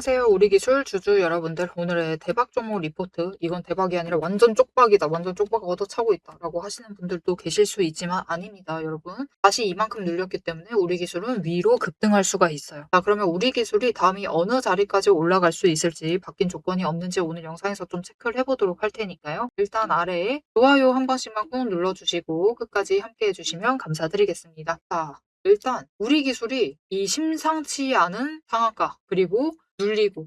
안녕하세요. 우리 기술 주주 여러분들. 오늘의 대박 종목 리포트. 이건 대박이 아니라 완전 쪽박이다. 완전 쪽박 얻어차고 있다. 라고 하시는 분들도 계실 수 있지만 아닙니다, 여러분. 다시 이만큼 늘렸기 때문에 우리 기술은 위로 급등할 수가 있어요. 자, 그러면 우리 기술이 다음이 어느 자리까지 올라갈 수 있을지 바뀐 조건이 없는지 오늘 영상에서 좀 체크를 해보도록 할 테니까요. 일단 아래에 좋아요 한 번씩만 꼭 눌러주시고 끝까지 함께 해주시면 감사드리겠습니다. 자, 일단 우리 기술이 이 심상치 않은 상한가 그리고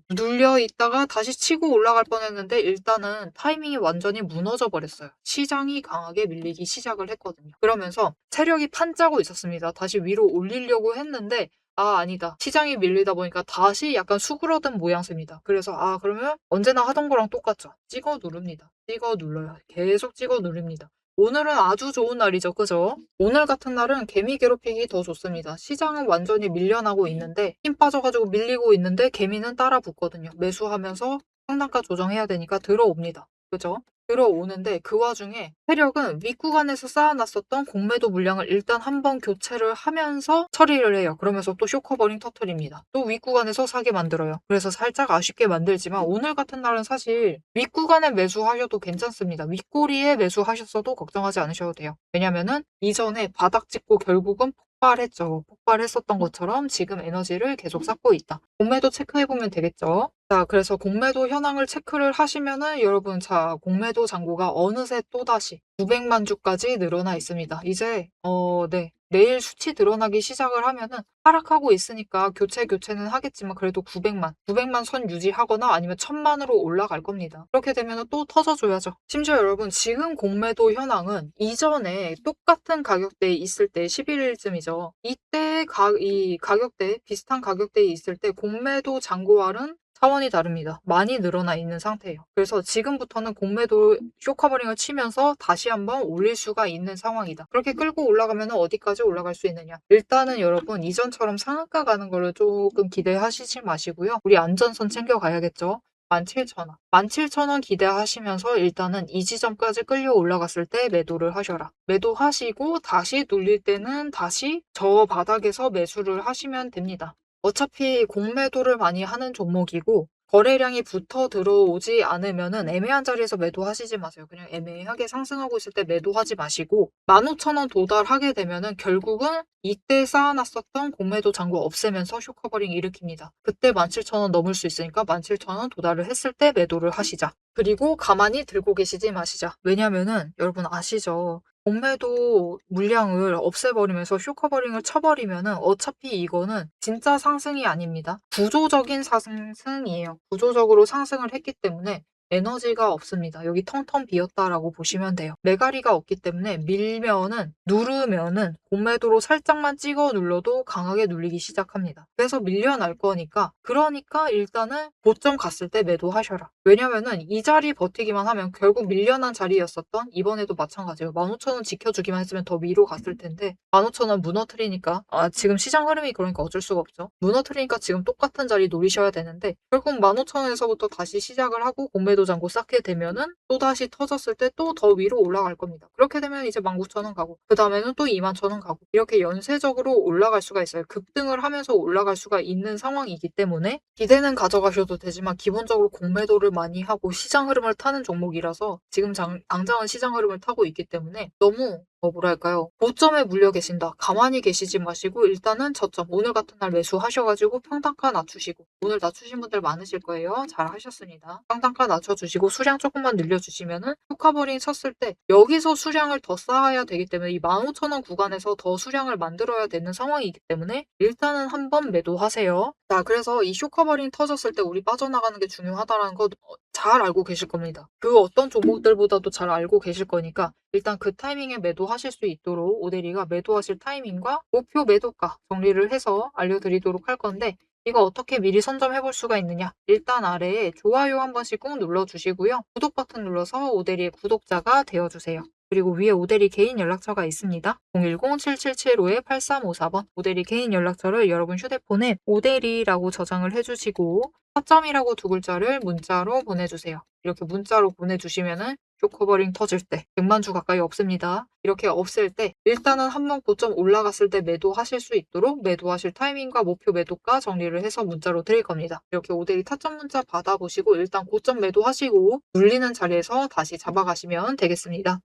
눌려 있다가 다시 치고 올라갈 뻔했는데 일단은 타이밍이 완전히 무너져 버렸어요. 시장이 강하게 밀리기 시작을 했거든요. 그러면서 세력이 판짜고 있었습니다. 다시 위로 올리려고 했는데 아니다. 시장이 밀리다 보니까 다시 약간 수그러든 모양새입니다. 그래서 그러면 언제나 하던 거랑 똑같죠. 찍어 누릅니다. 찍어 눌러요. 계속 찍어 누릅니다. 오늘은 아주 좋은 날이죠. 그죠? 오늘 같은 날은 개미 괴롭히기 더 좋습니다. 시장은 완전히 밀려나고 있는데 힘 빠져가지고 밀리고 있는데 개미는 따라 붙거든요. 매수하면서 상단가 조정해야 되니까 들어옵니다. 그죠? 들어오는데 그 와중에 세력은 윗구간에서 쌓아놨었던 공매도 물량을 일단 한번 교체를 하면서 처리를 해요. 그러면서 또 쇼커버링 터트립니다. 또 윗구간에서 사게 만들어요. 그래서 살짝 아쉽게 만들지만 오늘 같은 날은 사실 윗구간에 매수하셔도 괜찮습니다. 윗꼬리에 매수하셨어도 걱정하지 않으셔도 돼요. 왜냐면은 이전에 바닥 찍고 결국은 폭발했죠. 폭발했었던 것처럼 지금 에너지를 계속 쌓고 있다. 공매도 체크해보면 되겠죠. 자, 그래서 공매도 현황을 체크를 하시면은 여러분, 자, 공매도 잔고가 어느새 또다시 900만 주까지 늘어나 있습니다. 이제 네. 내일 수치 드러나기 시작을 하면은 하락하고 있으니까 교체는 하겠지만 그래도 900만 선 유지하거나 아니면 1000만으로 올라갈 겁니다. 그렇게 되면 또 터져줘야죠. 심지어 여러분, 지금 공매도 현황은 이전에 똑같은 가격대에 있을 때 11일쯤이죠. 이때 이 가격대, 비슷한 가격대에 있을 때 공매도 잔고할은 차원이 다릅니다. 많이 늘어나 있는 상태예요. 그래서 지금부터는 공매도 쇼커버링을 치면서 다시 한번 올릴 수가 있는 상황이다. 그렇게 끌고 올라가면 어디까지 올라갈 수 있느냐. 일단은 여러분, 이전처럼 상한가 가는 거를 조금 기대하시지 마시고요. 우리 안전선 챙겨가야겠죠. 17,000원. 17,000원 기대하시면서 일단은 이 지점까지 끌려 올라갔을 때 매도를 하셔라. 매도하시고 다시 눌릴 때는 다시 저 바닥에서 매수를 하시면 됩니다. 어차피 공매도를 많이 하는 종목이고 거래량이 붙어 들어오지 않으면은 애매한 자리에서 매도하시지 마세요. 그냥 애매하게 상승하고 있을 때 매도하지 마시고 15,000원 도달하게 되면은 결국은 이때 쌓아놨었던 공매도 잔고 없애면서 쇼커버링 일으킵니다. 그때 17,000원 넘을 수 있으니까 17,000원 도달을 했을 때 매도를 하시자. 그리고 가만히 들고 계시지 마시자. 왜냐면은 여러분 아시죠? 공매도 물량을 없애버리면서 쇼커버링을 쳐버리면은 어차피 이거는 진짜 상승이 아닙니다. 구조적인 상승이에요. 구조적으로 상승을 했기 때문에 에너지가 없습니다. 여기 텅텅 비었다라고 보시면 돼요. 매가리가 없기 때문에 누르면은 공매도로 살짝만 찍어 눌러도 강하게 눌리기 시작합니다. 그래서 밀려날 거니까 그러니까 일단은 고점 갔을 때 매도하셔라. 왜냐면은 이 자리 버티기만 하면 결국 밀려난 자리였었던 이번에도 마찬가지예요. 15,000원 지켜주기만 했으면 더 위로 갔을 텐데 15,000원 무너뜨리니까 지금 시장 흐름이 그러니까 어쩔 수가 없죠. 무너뜨리니까 지금 똑같은 자리 노리셔야 되는데 결국 15,000원에서부터 다시 시작을 하고 공매도 잔고 쌓게 되면은 또다시 터졌을 때 또 더 위로 올라갈 겁니다. 그렇게 되면 이제 19,000원 가고 그 다음에는 또 21,000원 가고 이렇게 연쇄적으로 올라갈 수가 있어요. 급등을 하면서 올라갈 수가 있는 상황이기 때문에 기대는 가져가셔도 되지만 기본적으로 공매도를 많이 하고 시장 흐름을 타는 종목이라서 지금 당장은 시장 흐름을 타고 있기 때문에 너무 뭐랄까요. 고점에 물려 계신다. 가만히 계시지 마시고 일단은 저점 오늘 같은 날 매수하셔가지고 평단가 낮추시고 오늘 낮추신 분들 많으실 거예요. 잘 하셨습니다. 평단가 낮춰주시고 수량 조금만 늘려주시면은 쇼커버링 쳤을 때 여기서 수량을 더 쌓아야 되기 때문에 이 15,000원 구간에서 더 수량을 만들어야 되는 상황이기 때문에 일단은 한번 매도하세요. 자, 그래서 이 쇼커버링 터졌을 때 우리 빠져나가는 게 중요하다는 거 잘 알고 계실 겁니다. 그 어떤 종목들보다도 잘 알고 계실 거니까 일단 그 타이밍에 매도하실 수 있도록 오대리가 매도하실 타이밍과 목표 매도가 정리를 해서 알려드리도록 할 건데 이거 어떻게 미리 선점해 볼 수가 있느냐. 일단 아래에 좋아요 한 번씩 꼭 눌러주시고요. 구독 버튼 눌러서 오대리의 구독자가 되어주세요. 그리고 위에 오대리 개인 연락처가 있습니다. 010-7775-8354번 오대리 개인 연락처를 여러분 휴대폰에 오대리라고 저장을 해주시고 4점이라고 두 글자를 문자로 보내주세요. 이렇게 문자로 보내주시면은 쇼커버링 터질 때 100만 주 가까이 없습니다. 이렇게 없을 때 일단은 한번 고점 올라갔을 때 매도하실 수 있도록 매도하실 타이밍과 목표 매도가 정리를 해서 문자로 드릴 겁니다. 이렇게 오데이 타점 문자 받아보시고 일단 고점 매도하시고 눌리는 자리에서 다시 잡아가시면 되겠습니다.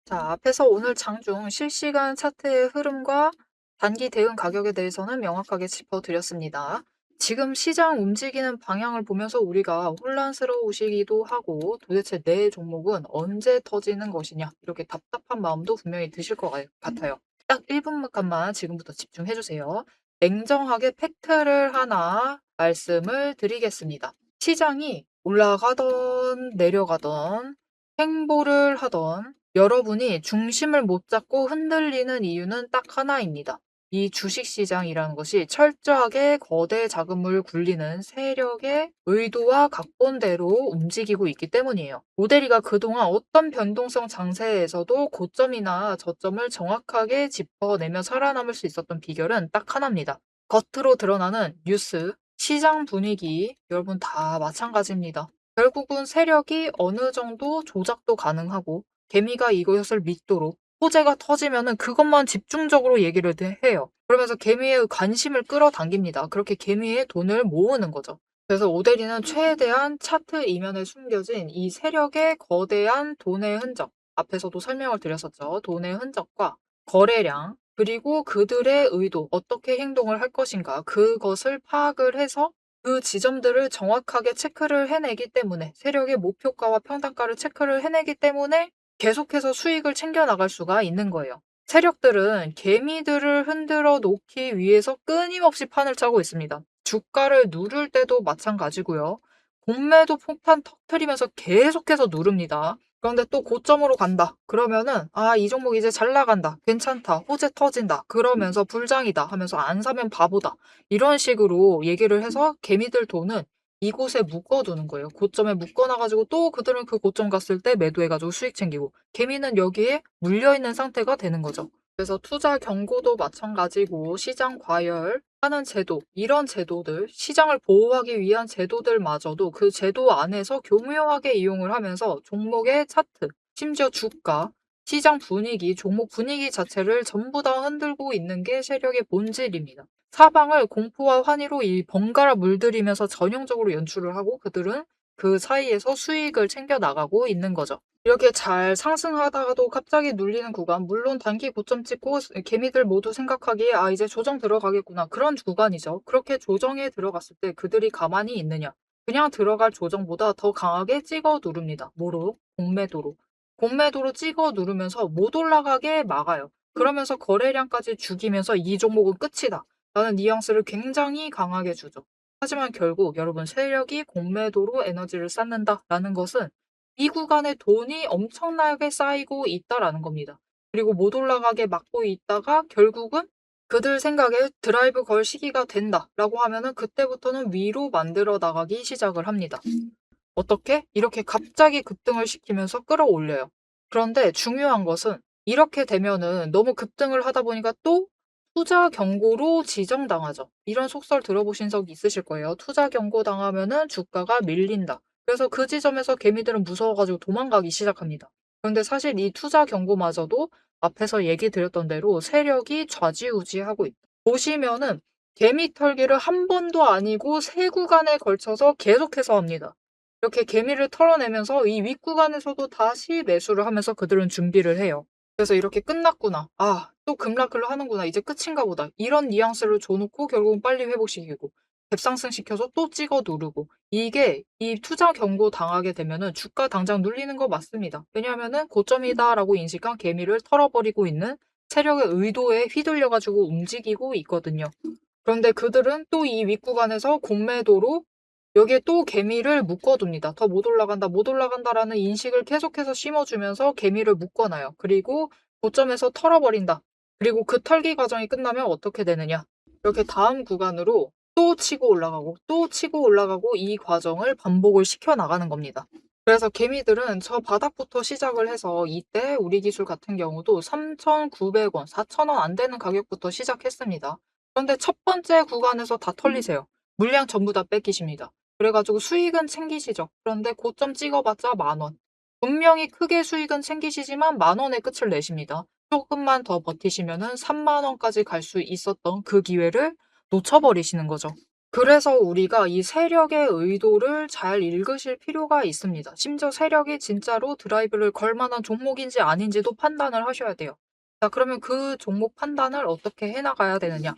자, 앞에서 오늘 장중 실시간 차트의 흐름과 단기 대응 가격에 대해서는 명확하게 짚어드렸습니다. 지금 시장 움직이는 방향을 보면서 우리가 혼란스러우시기도 하고 도대체 내 종목은 언제 터지는 것이냐 이렇게 답답한 마음도 분명히 드실 것 같아요. 딱 1분간만 지금부터 집중해 주세요. 냉정하게 팩트를 하나 말씀을 드리겠습니다. 시장이 올라가던 내려가던 행보를 하던 여러분이 중심을 못 잡고 흔들리는 이유는 딱 하나입니다. 이 주식시장이라는 것이 철저하게 거대 자금을 굴리는 세력의 의도와 각본대로 움직이고 있기 때문이에요. 모델이가 그동안 어떤 변동성 장세에서도 고점이나 저점을 정확하게 짚어내며 살아남을 수 있었던 비결은 딱 하나입니다. 겉으로 드러나는 뉴스, 시장 분위기, 여러분 다 마찬가지입니다. 결국은 세력이 어느 정도 조작도 가능하고 개미가 이것을 믿도록 호재가 터지면은 그것만 집중적으로 얘기를 해요. 그러면서 개미의 관심을 끌어당깁니다. 그렇게 개미의 돈을 모으는 거죠. 그래서 오데리는 최대한 차트 이면에 숨겨진 이 세력의 거대한 돈의 흔적, 앞에서도 설명을 드렸었죠. 돈의 흔적과 거래량, 그리고 그들의 의도, 어떻게 행동을 할 것인가, 그것을 파악을 해서 그 지점들을 정확하게 체크를 해내기 때문에 세력의 목표가와 평단가를 체크를 해내기 때문에 계속해서 수익을 챙겨 나갈 수가 있는 거예요. 세력들은 개미들을 흔들어 놓기 위해서 끊임없이 판을 짜고 있습니다. 주가를 누를 때도 마찬가지고요. 공매도 폭탄 터트리면서 계속해서 누릅니다. 그런데 또 고점으로 간다. 그러면은 이 종목 이제 잘 나간다. 괜찮다. 호재 터진다. 그러면서 불장이다 하면서 안 사면 바보다. 이런 식으로 얘기를 해서 개미들 돈은 이곳에 묶어두는 거예요. 고점에 묶어놔가지고 또 그들은 그 고점 갔을 때 매도해가지고 수익 챙기고 개미는 여기에 물려있는 상태가 되는 거죠. 그래서 투자 경고도 마찬가지고 시장 과열하는 제도, 이런 제도들, 시장을 보호하기 위한 제도들마저도 그 제도 안에서 교묘하게 이용을 하면서 종목의 차트, 심지어 주가, 시장 분위기, 종목 분위기 자체를 전부 다 흔들고 있는 게 세력의 본질입니다. 사방을 공포와 환희로 이 번갈아 물들이면서 전형적으로 연출을 하고 그들은 그 사이에서 수익을 챙겨 나가고 있는 거죠. 이렇게 잘 상승하다가도 갑자기 눌리는 구간, 물론 단기 고점 찍고 개미들 모두 생각하기에 이제 조정 들어가겠구나. 그런 구간이죠. 그렇게 조정에 들어갔을 때 그들이 가만히 있느냐. 그냥 들어갈 조정보다 더 강하게 찍어 누릅니다. 뭐로? 공매도로. 공매도로 찍어 누르면서 못 올라가게 막아요. 그러면서 거래량까지 죽이면서 이 종목은 끝이다. 라는 뉘앙스를 굉장히 강하게 주죠. 하지만 결국 여러분 세력이 공매도로 에너지를 쌓는다라는 것은 이 구간에 돈이 엄청나게 쌓이고 있다라는 겁니다. 그리고 못 올라가게 막고 있다가 결국은 그들 생각에 드라이브 걸 시기가 된다라고 하면은 그때부터는 위로 만들어 나가기 시작을 합니다. 어떻게? 이렇게 갑자기 급등을 시키면서 끌어올려요. 그런데 중요한 것은 이렇게 되면은 너무 급등을 하다 보니까 또 투자 경고로 지정당하죠. 이런 속설 들어보신 적 있으실 거예요. 투자 경고 당하면은 주가가 밀린다. 그래서 그 지점에서 개미들은 무서워가지고 도망가기 시작합니다. 그런데 사실 이 투자 경고마저도 앞에서 얘기 드렸던 대로 세력이 좌지우지하고 있다. 보시면은 개미 털기를 한 번도 아니고 세 구간에 걸쳐서 계속해서 합니다. 이렇게 개미를 털어내면서 이 윗구간에서도 다시 매수를 하면서 그들은 준비를 해요. 그래서 이렇게 끝났구나. 또 급락을 하는구나. 이제 끝인가 보다. 이런 뉘앙스를 줘놓고 결국은 빨리 회복시키고 갭상승 시켜서 또 찍어 누르고 이게 이 투자 경고 당하게 되면은 주가 당장 눌리는 거 맞습니다. 왜냐하면은 고점이다라고 인식한 개미를 털어버리고 있는 세력의 의도에 휘둘려가지고 움직이고 있거든요. 그런데 그들은 또 이 윗구간에서 공매도로 여기에 또 개미를 묶어둡니다. 더 못 올라간다, 못 올라간다라는 인식을 계속해서 심어주면서 개미를 묶어놔요. 그리고 고점에서 털어버린다. 그리고 그 털기 과정이 끝나면 어떻게 되느냐. 이렇게 다음 구간으로 또 치고 올라가고 또 치고 올라가고 이 과정을 반복을 시켜나가는 겁니다. 그래서 개미들은 저 바닥부터 시작을 해서 이때 우리 기술 같은 경우도 3,900원, 4,000원 안 되는 가격부터 시작했습니다. 그런데 첫 번째 구간에서 다 털리세요. 물량 전부 다 뺏기십니다. 그래가지고 수익은 챙기시죠. 그런데 고점 찍어봤자 10,000원. 분명히 크게 수익은 챙기시지만 10,000원의 끝을 내십니다. 조금만 더 버티시면은 30,000원까지 갈 수 있었던 그 기회를 놓쳐버리시는 거죠. 그래서 우리가 이 세력의 의도를 잘 읽으실 필요가 있습니다. 심지어 세력이 진짜로 드라이브를 걸 만한 종목인지 아닌지도 판단을 하셔야 돼요. 자, 그러면 그 종목 판단을 어떻게 해 나가야 되느냐?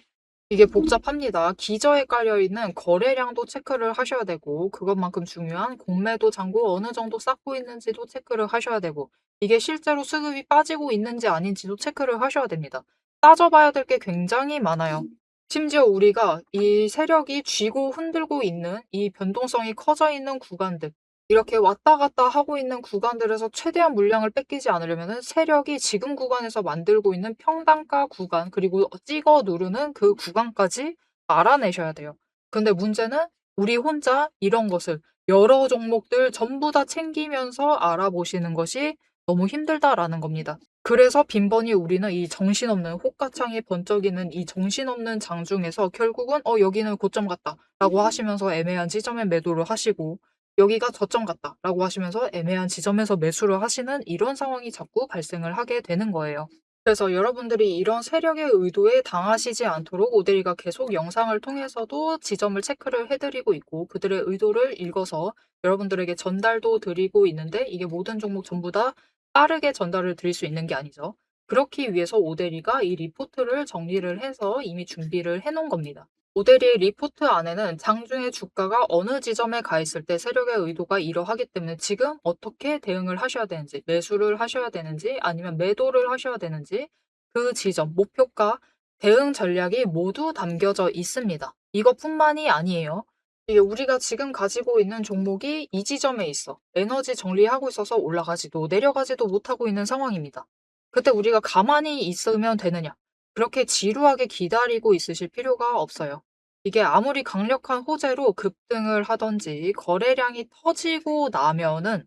이게 복잡합니다. 기저에 깔려 있는 거래량도 체크를 하셔야 되고, 그것만큼 중요한 공매도 잔고 어느 정도 쌓고 있는지도 체크를 하셔야 되고, 이게 실제로 수급이 빠지고 있는지 아닌지도 체크를 하셔야 됩니다. 따져봐야 될 게 굉장히 많아요. 심지어 우리가 이 세력이 쥐고 흔들고 있는 이 변동성이 커져 있는 구간들, 이렇게 왔다 갔다 하고 있는 구간들에서 최대한 물량을 뺏기지 않으려면은 세력이 지금 구간에서 만들고 있는 평단가 구간, 그리고 찍어 누르는 그 구간까지 알아내셔야 돼요. 근데 문제는 우리 혼자 이런 것을 여러 종목들 전부 다 챙기면서 알아보시는 것이 너무 힘들다라는 겁니다. 그래서 빈번히 우리는 이 정신없는 호가창이 번쩍이는 이 정신없는 장중에서 결국은 여기는 고점 같다라고 하시면서 애매한 지점에 매도를 하시고, 여기가 저점 같다라고 하시면서 애매한 지점에서 매수를 하시는 이런 상황이 자꾸 발생을 하게 되는 거예요. 그래서 여러분들이 이런 세력의 의도에 당하시지 않도록 오데리가 계속 영상을 통해서도 지점을 체크를 해드리고 있고, 그들의 의도를 읽어서 여러분들에게 전달도 드리고 있는데, 이게 모든 종목 전부 다 빠르게 전달을 드릴 수 있는 게 아니죠. 그렇기 위해서 오데리가 이 리포트를 정리를 해서 이미 준비를 해 놓은 겁니다. 오데리의 리포트 안에는 장중에 주가가 어느 지점에 가 있을 때 세력의 의도가 이러하기 때문에 지금 어떻게 대응을 하셔야 되는지, 매수를 하셔야 되는지 아니면 매도를 하셔야 되는지, 그 지점, 목표가, 대응 전략이 모두 담겨져 있습니다. 이것뿐만이 아니에요. 이게 우리가 지금 가지고 있는 종목이 이 지점에 있어. 에너지 정리하고 있어서 올라가지도 내려가지도 못하고 있는 상황입니다. 그때 우리가 가만히 있으면 되느냐? 그렇게 지루하게 기다리고 있으실 필요가 없어요. 이게 아무리 강력한 호재로 급등을 하든지 거래량이 터지고 나면은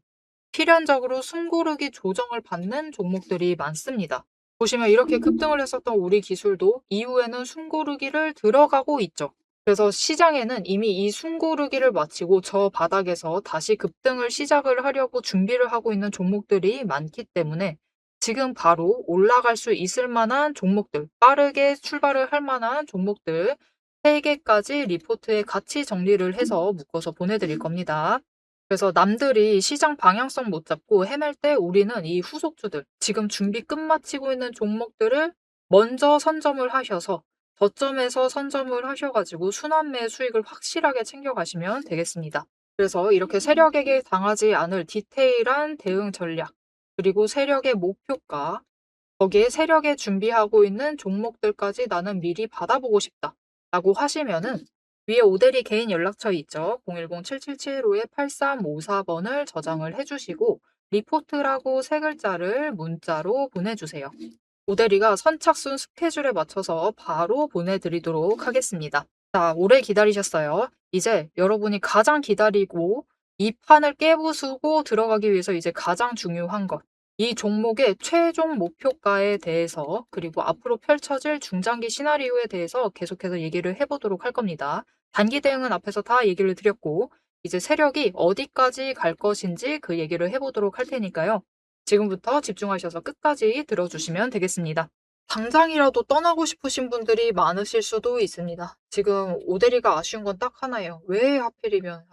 필연적으로 숨고르기 조정을 받는 종목들이 많습니다. 보시면 이렇게 급등을 했었던 우리 기술도 이후에는 숨고르기를 들어가고 있죠. 그래서 시장에는 이미 이 숨고르기를 마치고 저 바닥에서 다시 급등을 시작을 하려고 준비를 하고 있는 종목들이 많기 때문에 지금 바로 올라갈 수 있을 만한 종목들, 빠르게 출발을 할 만한 종목들 3개까지 리포트에 같이 정리를 해서 묶어서 보내드릴 겁니다. 그래서 남들이 시장 방향성 못 잡고 헤맬 때 우리는 이 후속주들, 지금 준비 끝마치고 있는 종목들을 먼저 선점을 하셔서 저점에서 선점을 하셔가지고 순환매 수익을 확실하게 챙겨가시면 되겠습니다. 그래서 이렇게 세력에게 당하지 않을 디테일한 대응 전략, 그리고 세력의 목표가, 거기에 세력에 준비하고 있는 종목들까지 나는 미리 받아보고 싶다 라고 하시면은 위에 오데리 개인 연락처 있죠. 010-7775-8354번을 저장을 해주시고 리포트라고 3글자를 문자로 보내주세요. 오데리가 선착순 스케줄에 맞춰서 바로 보내드리도록 하겠습니다. 자, 오래 기다리셨어요. 이제 여러분이 가장 기다리고 이 판을 깨부수고 들어가기 위해서 이제 가장 중요한 것, 이 종목의 최종 목표가에 대해서, 그리고 앞으로 펼쳐질 중장기 시나리오에 대해서 계속해서 얘기를 해보도록 할 겁니다. 단기 대응은 앞에서 다 얘기를 드렸고, 이제 세력이 어디까지 갈 것인지 그 얘기를 해보도록 할 테니까요. 지금부터 집중하셔서 끝까지 들어주시면 되겠습니다. 당장이라도 떠나고 싶으신 분들이 많으실 수도 있습니다. 지금 오데리가 아쉬운 건 딱 하나예요. 왜 하필이면,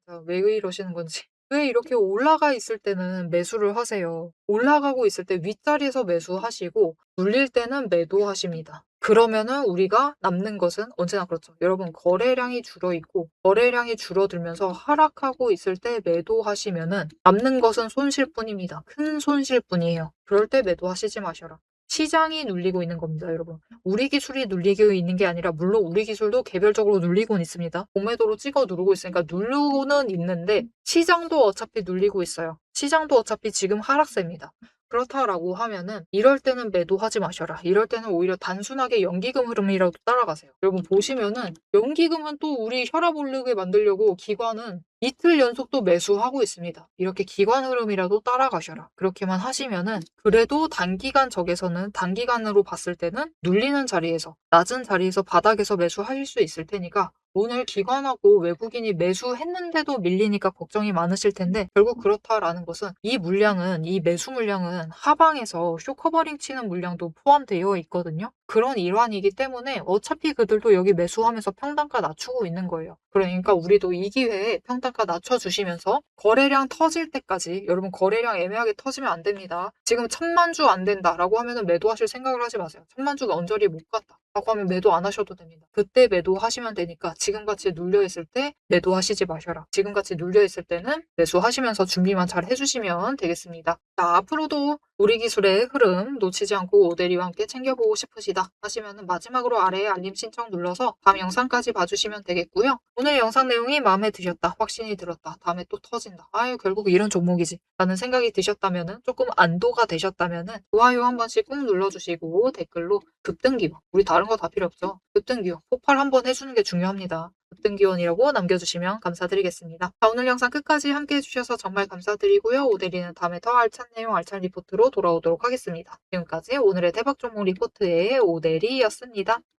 진짜 왜 이러시는 건지. 왜 이렇게 올라가 있을 때는 매수를 하세요. 올라가고 있을 때 윗자리에서 매수하시고 눌릴 때는 매도하십니다. 그러면은 우리가 남는 것은 언제나 그렇죠. 여러분, 거래량이 줄어있고 거래량이 줄어들면서 하락하고 있을 때 매도하시면은 남는 것은 손실뿐입니다. 큰 손실뿐이에요. 그럴 때 매도하시지 마셔라. 시장이 눌리고 있는 겁니다, 여러분. 우리 기술이 눌리고 있는 게 아니라, 물론 우리 기술도 개별적으로 눌리고는 있습니다. 공매도로 찍어 누르고 있으니까 누르고는 있는데 시장도 어차피 눌리고 있어요. 시장도 어차피 지금 하락세입니다. 그렇다라고 하면은 이럴 때는 매도하지 마셔라. 이럴 때는 오히려 단순하게 연기금 흐름이라도 따라가세요. 여러분 보시면은 연기금은 또 우리 혈압 오르게 만들려고 기관은 이틀 연속 또 매수하고 있습니다. 이렇게 기관 흐름이라도 따라가셔라. 그렇게만 하시면은 그래도 단기간 적에서는 단기간으로 봤을 때는 눌리는 자리에서 낮은 자리에서 바닥에서 매수하실 수 있을 테니까 오늘 기관하고 외국인이 매수했는데도 밀리니까 걱정이 많으실 텐데 결국 그렇다라는 것은 이 매수 물량은 하방에서 쇼커버링 치는 물량도 포함되어 있거든요. 그런 일환이기 때문에 어차피 그들도 여기 매수하면서 평단가 낮추고 있는 거예요. 그러니까 우리도 이 기회에 평단가 낮춰주시면서 거래량 터질 때까지 여러분 거래량 애매하게 터지면 안 됩니다. 지금 1,000만 주 안 된다라고 하면은 매도하실 생각을 하지 마세요. 1,000만 주가 언저리 못 갔다. 라고 하면 매도 안 하셔도 됩니다. 그때 매도하시면 되니까 지금같이 눌려있을 때 매도하시지 마셔라. 지금같이 눌려있을 때는 매수하시면서 준비만 잘 해주시면 되겠습니다. 자, 앞으로도 우리 기술의 흐름 놓치지 않고 오대리와 함께 챙겨보고 싶으시다 하시면 마지막으로 아래에 알림 신청 눌러서 다음 영상까지 봐주시면 되겠고요. 오늘 영상 내용이 마음에 드셨다, 확신이 들었다, 다음에 또 터진다. 아유 결국 이런 종목이지 라는 생각이 드셨다면 조금 안도가 되셨다면 좋아요 한 번씩 꾹 눌러주시고 댓글로 급등기원, 우리 다른 거 다 필요 없죠. 급등기원 폭발 한번 해주는 게 중요합니다. 급등기원이라고 남겨주시면 감사드리겠습니다. 자, 오늘 영상 끝까지 함께 해주셔서 정말 감사드리고요. 오대리는 다음에 더 알찬 내용 알찬 리포트로 돌아오도록 하겠습니다. 지금까지 오늘의 대박 종목 리포트의 오대리였습니다.